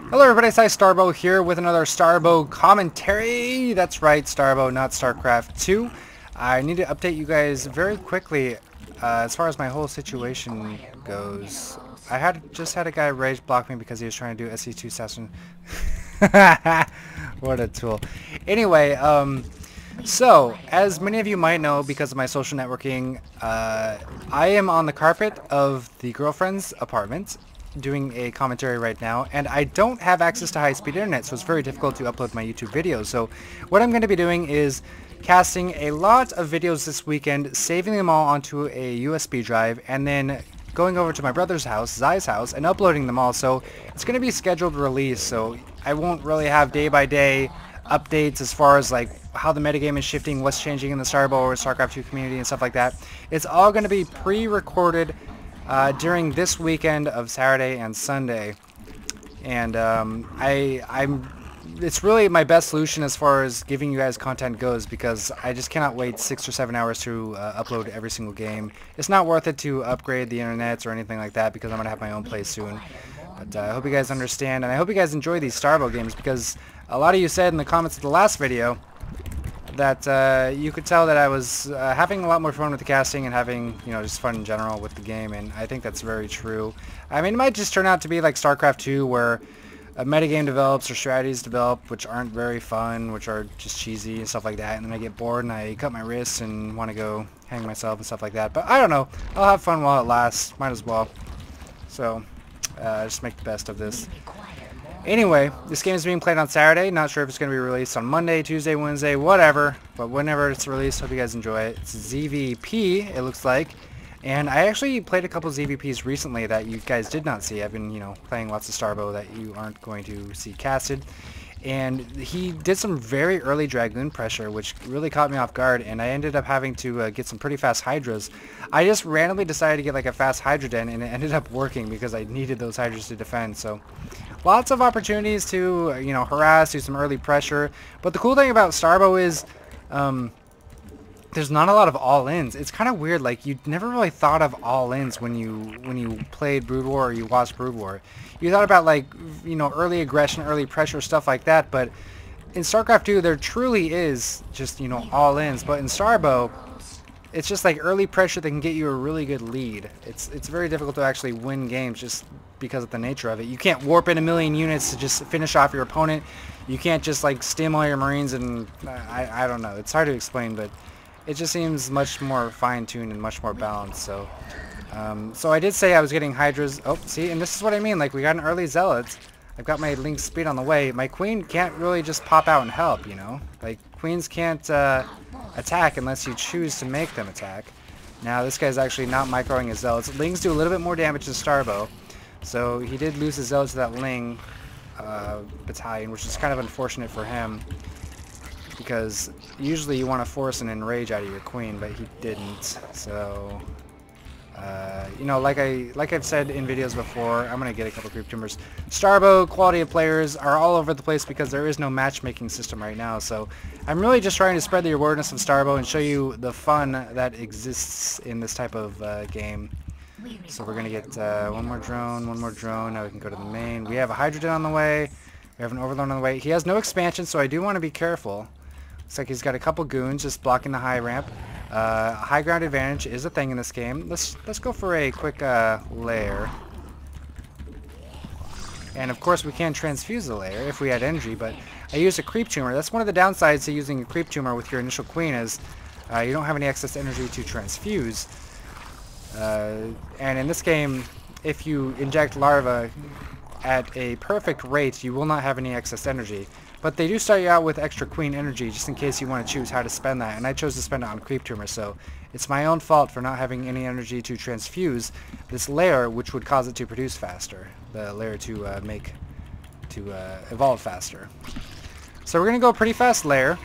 Hello everybody, it's Starbow here with another Starbow commentary. That's right, Starbow, not StarCraft 2. I need to update you guys very quickly as far as my whole situation goes. I just had a guy rage block me because he was trying to do SC2 session. What a tool. Anyway, so, as many of you might know because of my social networking, I am on the carpet of the girlfriend's apartment doing a commentary right now, and I don't have access to high-speed internet, so it's very difficult to upload my YouTube videos. So what I'm going to be doing is casting a lot of videos this weekend, saving them all onto a USB drive, and then going over to my brother's house, Zai's house, and uploading them all. So it's going to be scheduled release, so I won't really have day-by-day updates as far as like how the metagame is shifting, what's changing in the Starbow or StarCraft 2 community and stuff like that. It's all going to be pre-recorded during this weekend of Saturday and Sunday, and it's really my best solution as far as giving you guys content goes, because I just cannot wait 6 or 7 hours to upload every single game. It's not worth it to upgrade the internet or anything like that, because I'm gonna have my own place soon. But I hope you guys understand, and I hope you guys enjoy these Starbow games, because a lot of you said in the comments of the last video that you could tell that I was having a lot more fun with the casting and having, you know, just fun in general with the game, and I think that's very true. I mean, it might just turn out to be like StarCraft 2, where a metagame develops or strategies develop which aren't very fun, which are just cheesy and stuff like that, and then I get bored and I cut my wrists and want to go hang myself and stuff like that. But I don't know. I'll have fun while it lasts. Might as well. So, just make the best of this. Anyway, this game is being played on Saturday. Not sure if it's going to be released on Monday, Tuesday, Wednesday, whatever. But whenever it's released, hope you guys enjoy it. It's ZvP, it looks like. And I actually played a couple ZvPs recently that you guys did not see. I've been, you know, playing lots of Starbow that you aren't going to see casted. And he did some very early Dragoon pressure, which really caught me off guard, and I ended up having to get some pretty fast Hydras. I just randomly decided to get like a fast Hydra den, and it ended up working because I needed those Hydras to defend. So lots of opportunities to, you know, harass, do some early pressure. But the cool thing about Starbow is there's not a lot of all-ins. It's kind of weird. Like, you never really thought of all-ins when you played Brood War or you watched Brood War. You thought about, like, you know, early aggression, early pressure, stuff like that. But in StarCraft 2, there truly is just, you know, all-ins. But in Starbow, it's just like early pressure that can get you a really good lead. It's very difficult to actually win games just because of the nature of it. You can't warp in a million units to just finish off your opponent. You can't just like stim all your Marines, and I don't know. It's hard to explain, but it just seems much more fine-tuned and much more balanced. So so I did say I was getting Hydras. Oh, see, and this is what I mean. Like, we got an early Zealot. I've got my Link Speed on the way. My Queen can't really just pop out and help, you know? Like, Queens can't attack unless you choose to make them attack. Now, this guy's actually not microing his Zealots. Lings do a little bit more damage than Starbow. So he did lose his Zealots to that Ling battalion, which is kind of unfortunate for him, because usually you want to force an enrage out of your Queen, but he didn't. So you know, like I've said in videos before, I'm gonna get a couple creep tumors. Starbow quality of players are all over the place because there is no matchmaking system right now. So I'm really just trying to spread the awareness of Starbow and show you the fun that exists in this type of game. So we're gonna get one more drone. Now we can go to the main. We have a Hydrogen on the way. We have an Overlord on the way. He has no expansion, so I do want to be careful. Looks like he's got a couple goons just blocking the high ramp. High ground advantage is a thing in this game. Let's go for a quick lair. And of course we can transfuse the lair if we had energy, but I used a creep tumor. That's one of the downsides to using a creep tumor with your initial Queen, is you don't have any excess energy to transfuse. And in this game, if you inject larva at a perfect rate, you will not have any excess energy. But they do start you out with extra Queen energy just in case you want to choose how to spend that, and I chose to spend it on Creep Tumor, so it's my own fault for not having any energy to transfuse this layer, which would cause it to produce faster, the layer to evolve faster. So we're going to go pretty fast layer.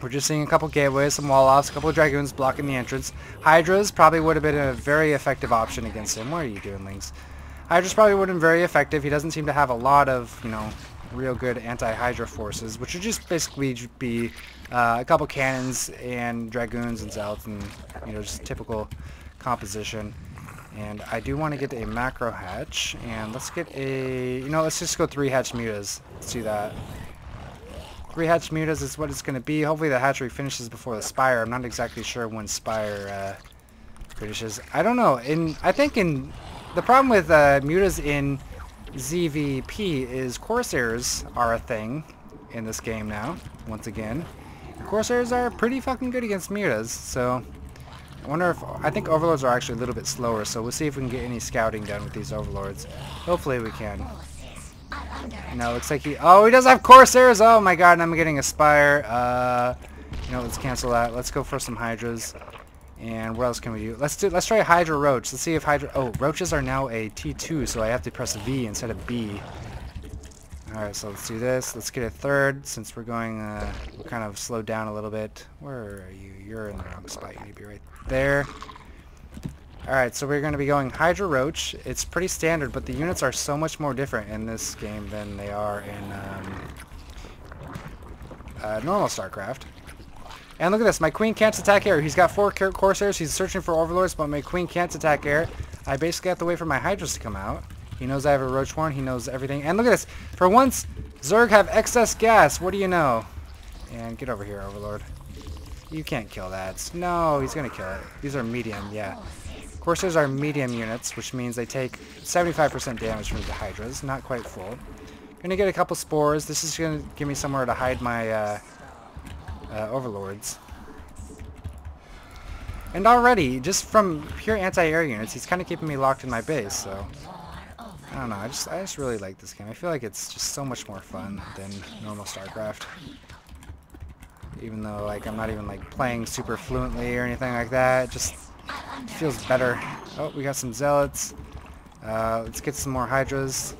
We're just seeing a couple gateways, some wall-offs, a couple of Dragoons blocking the entrance. Hydras probably would have been a very effective option against him. What are you doing, Lynx? Hydras probably would have been very effective. He doesn't seem to have a lot of, you know, real good anti-Hydra forces, which would just basically be a couple cannons and Dragoons and Zealots, and, you know, just typical composition. And I do want to get a macro hatch, and let's get a, let's just go 3 hatch mutas. Let's do that. 3 hatch mutas is what it's going to be. Hopefully the hatchery finishes before the Spire. I'm not exactly sure when Spire finishes. I don't know. The problem with mutas in ZvP is Corsairs are a thing in this game now, once again. Corsairs are pretty fucking good against mutas, so I think Overlords are actually a little bit slower, so we'll see if we can get any scouting done with these Overlords. Hopefully we can. No, looks like he does have Corsairs! Oh my god, and I'm getting a Spire. Let's cancel that. Let's go for some Hydras. And what else can we do? Let's try Hydra Roach. Let's see if Roaches are now a T2, so I have to press V instead of B. Alright, so let's do this. Let's get a third, since we're going, we're kind of slowed down a little bit. Where are you? You're in the wrong spot. You need to be right there. Alright, so we're going to be going Hydra Roach. It's pretty standard, but the units are so much more different in this game than they are in normal StarCraft. And look at this, my queen can't attack air. He's got 4 Corsairs, he's searching for Overlords, but my queen can't attack air. I basically have to wait for my Hydras to come out. He knows I have a Roach Horn, he knows everything. And look at this, for once, Zerg have excess gas, what do you know? And get over here, Overlord. You can't kill that. No, he's gonna kill it. These are medium, yeah. Corsairs are medium units, which means they take 75% damage from the Hydras, not quite full. Gonna get a couple spores, this is gonna give me somewhere to hide my Overlords. And already, just from pure anti-air units, he's kind of keeping me locked in my base, so I don't know, I just really like this game. I feel like it's just so much more fun than normal StarCraft. Even though I'm not even playing super fluently or anything like that, it just feels better. Oh, we got some Zealots. Let's get some more Hydras.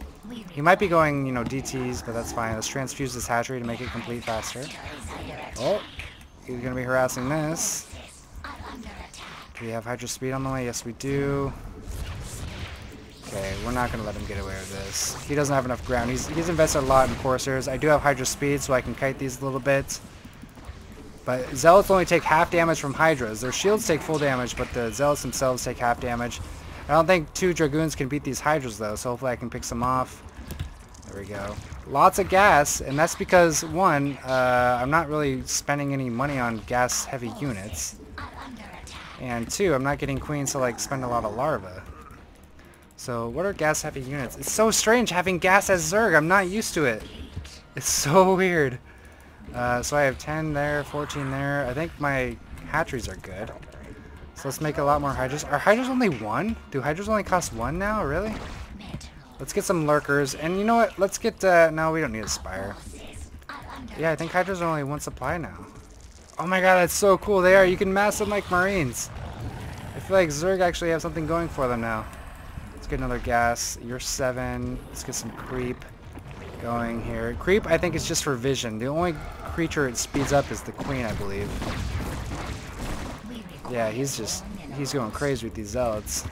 He might be going, DTs, but that's fine. Let's transfuse this hatchery to make it complete faster. Oh, he's going to be harassing this. Do we have Hydra speed on the way? Yes, we do. Okay, we're not going to let him get away with this. He doesn't have enough ground. He's invested a lot in Corsairs. I do have Hydra speed, so I can kite these a little bit. But Zealots only take half damage from Hydras. Their shields take full damage, but the Zealots themselves take half damage. I don't think 2 Dragoons can beat these Hydras, though, so hopefully I can pick some off. There we go. Lots of gas, and that's because, one, I'm not really spending any money on gas-heavy units. And 2, I'm not getting queens to, spend a lot of larvae. So, what are gas-heavy units? It's so strange having gas as Zerg. I'm not used to it. It's so weird. So I have 10 there, 14 there. I think my hatcheries are good. So let's make a lot more Hydras. Are Hydras only 1? Do Hydras only cost 1 now? Really? Let's get some Lurkers. And you know what? Let's get... no, we don't need a Spire. Yeah, I think Hydras are only 1 supply now. Oh my god, that's so cool. They are. You can mass them like Marines. I feel like Zerg actually have something going for them now. Let's get another gas. You're 7. Let's get some Creep going here. Creep, I think, is just for vision. The only creature it speeds up is the Queen, I believe. Yeah, he's going crazy with these Zealots.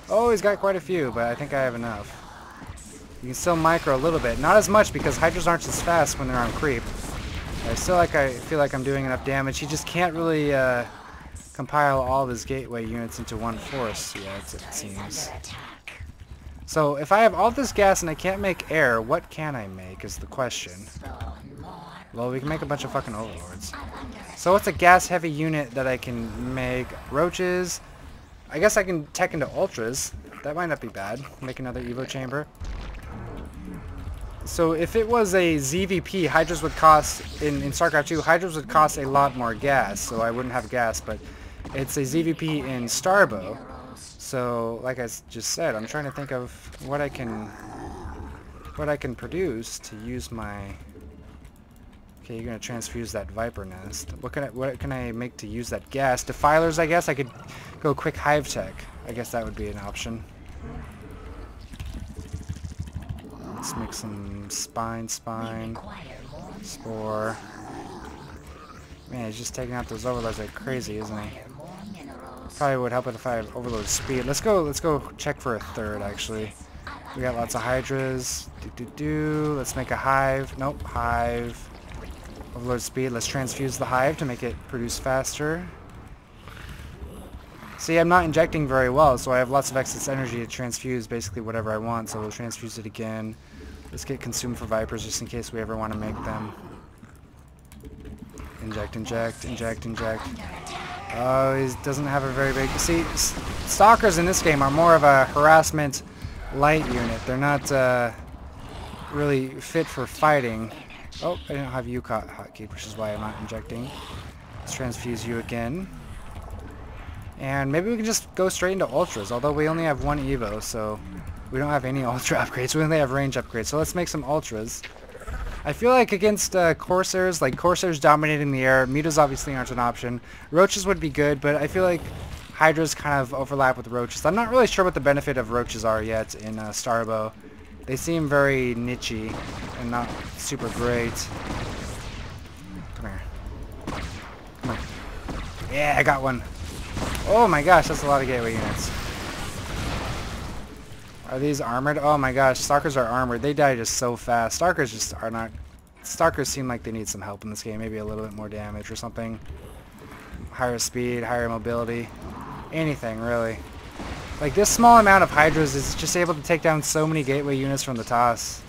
Oh, he's got quite a few, but I think I have enough. You can still micro a little bit. Not as much because Hydras aren't as fast when they're on Creep. I feel like I'm doing enough damage. He just can't really compile all of his gateway units into one force yet, it seems. So if I have all this gas and I can't make air, what can I make is the question. Well, we can make a bunch of fucking Overlords. So what's a gas-heavy unit that I can make? Roaches. I guess I can tech into Ultras. That might not be bad. Make another Evo Chamber. So if it was a ZvP, Hydras would cost, in StarCraft 2, Hydras would cost a lot more gas, so I wouldn't have gas, but it's a ZvP in Starbow. So, like I just said, I'm trying to think of what I can produce to use my... Okay, you're gonna transfuse that Viper nest. What can I make to use that gas? Defilers, I guess. I could go quick Hive Tech. I guess that would be an option. Let's make some spine, spore. Man, he's just taking out those Overlords like crazy, isn't he? Probably would help it if I have Overlord speed. Let's go check for a third, actually. We got lots of Hydras. Let's make a Hive. Nope, Hive. Overlord speed. Let's transfuse the Hive to make it produce faster. See, I'm not injecting very well, so I have lots of excess energy to transfuse basically whatever I want, so we'll transfuse it again. Let's get consumed for Vipers just in case we ever want to make them. Inject, inject, inject, inject. Oh, he doesn't have a very big... See, Stalkers in this game are more of a harassment light unit. They're not really fit for fighting. Oh, I didn't have you caught hotkey, which is why I'm not injecting. Let's transfuse you again. And maybe we can just go straight into Ultras, although we only have one Evo, so we don't have any Ultra upgrades. We only have range upgrades, so let's make some Ultras. I feel like against Corsairs, like Corsairs dominating the air, Mutas obviously aren't an option. Roaches would be good, but I feel like Hydras kind of overlap with Roaches. I'm not really sure what the benefit of Roaches are yet in Starbow. They seem very niche-y and not super great. Come here. Come here. Yeah, I got one. Oh my gosh, that's a lot of gateway units. Are these armored? Oh my gosh, Stalkers are armored. They die just so fast. Stalkers just are not... Stalkers seem like they need some help in this game. Maybe a little bit more damage or something. Higher speed, higher mobility. Anything, really. Like, this small amount of Hydras is just able to take down so many gateway units from the TOS.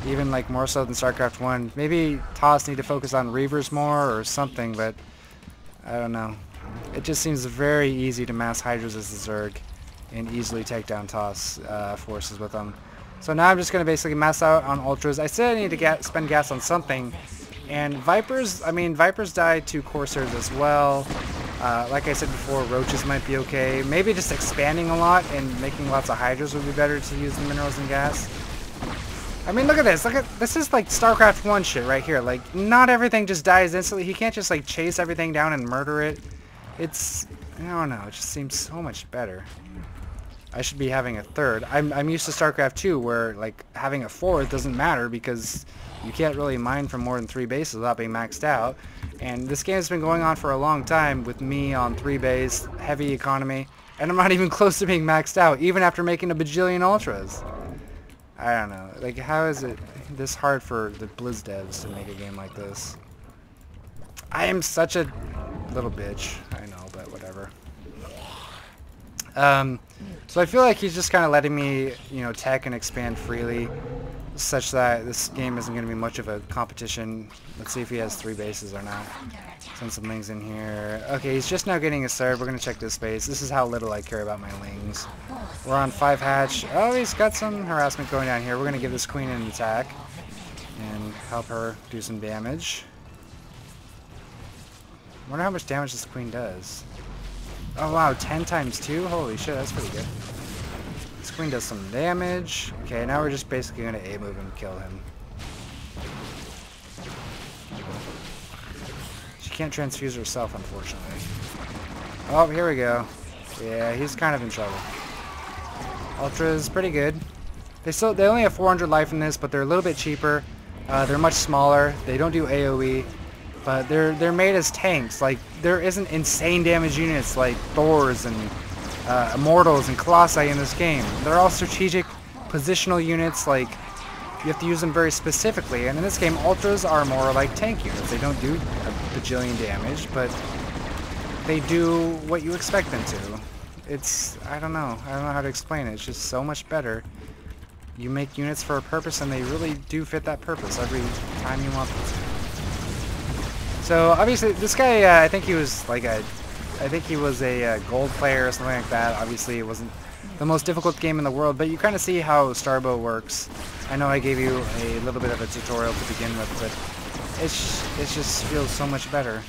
Even, like, more so than StarCraft 1. Maybe TOS need to focus on Reavers more or something, but... I don't know. It just seems very easy to mass Hydras as the Zerg and easily take down TOS forces with them. So now I'm just going to basically mass out on Ultras. I still need to spend gas on something. And Vipers, I mean, Vipers die to Corsairs as well. Like I said before, Roaches might be okay. Maybe just expanding a lot and making lots of Hydras would be better to use the minerals and gas. I mean, look at this. This is like StarCraft 1 shit right here. Like, not everything just dies instantly. He can't just like chase everything down and murder it. It's, I don't know, it just seems so much better. I should be having a third. I'm used to StarCraft 2 where like having a fourth doesn't matter because you can't really mine from more than 3 bases without being maxed out. And this game has been going on for a long time with me on 3 base, heavy economy, and I'm not even close to being maxed out, even after making a bajillion Ultras. I don't know. Like, how is it this hard for the Blizz devs to make a game like this? I am such a little bitch. I know, but whatever. So I feel like he's just kind of letting me, you know, tech and expand freely, such that this game isn't going to be much of a competition. Let's see if he has 3 bases or not. Send some lings in here. Okay, he's just now getting a serve. We're going to check this base. This is how little I care about my lings. We're on 5 hatch. Oh, he's got some harassment going down here. We're going to give this queen an attack and help her do some damage. I wonder how much damage this queen does. Oh wow, 10 times 2? Holy shit, that's pretty good. This queen does some damage. Okay, now we're just basically going to A-move and kill him. She can't transfuse herself, unfortunately. Oh, here we go. Yeah, he's kind of in trouble. Ultra is pretty good. They only have 400 life in this, but they're a little bit cheaper. They're much smaller. They don't do AoE. But they're made as tanks. Like, there isn't insane damage units like Thors and Immortals and Colossi in this game. They're all strategic positional units. Like, you have to use them very specifically. And in this game, Ultras are more like tank units. They don't do a bajillion damage, but they do what you expect them to. It's, I don't know how to explain it. It's just so much better. You make units for a purpose, and they really do fit that purpose every time you want them to. So obviously, this guy, I think he was like a gold player or something like that. Obviously, it wasn't the most difficult game in the world, but you kind of see how Starbow works. I know I gave you a little bit of a tutorial to begin with, but it just feels so much better.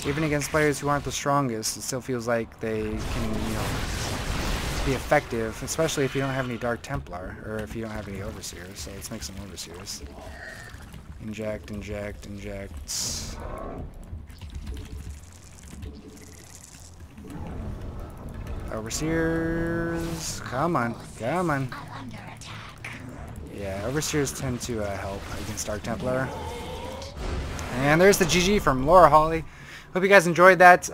Even against players who aren't the strongest, it still feels like they can, you know, be effective, especially if you don't have any Dark Templar, or if you don't have any Overseers. So let's make some Overseers. Inject, inject, inject. Overseers, come on, come on. Yeah, Overseers tend to help against Dark Templar. And there's the GG from LauraHolly. Hope you guys enjoyed that.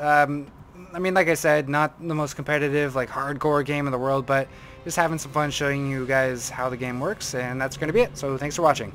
I mean, like I said, not the most competitive, like, hardcore game in the world, but just having some fun showing you guys how the game works, and that's going to be it. So thanks for watching.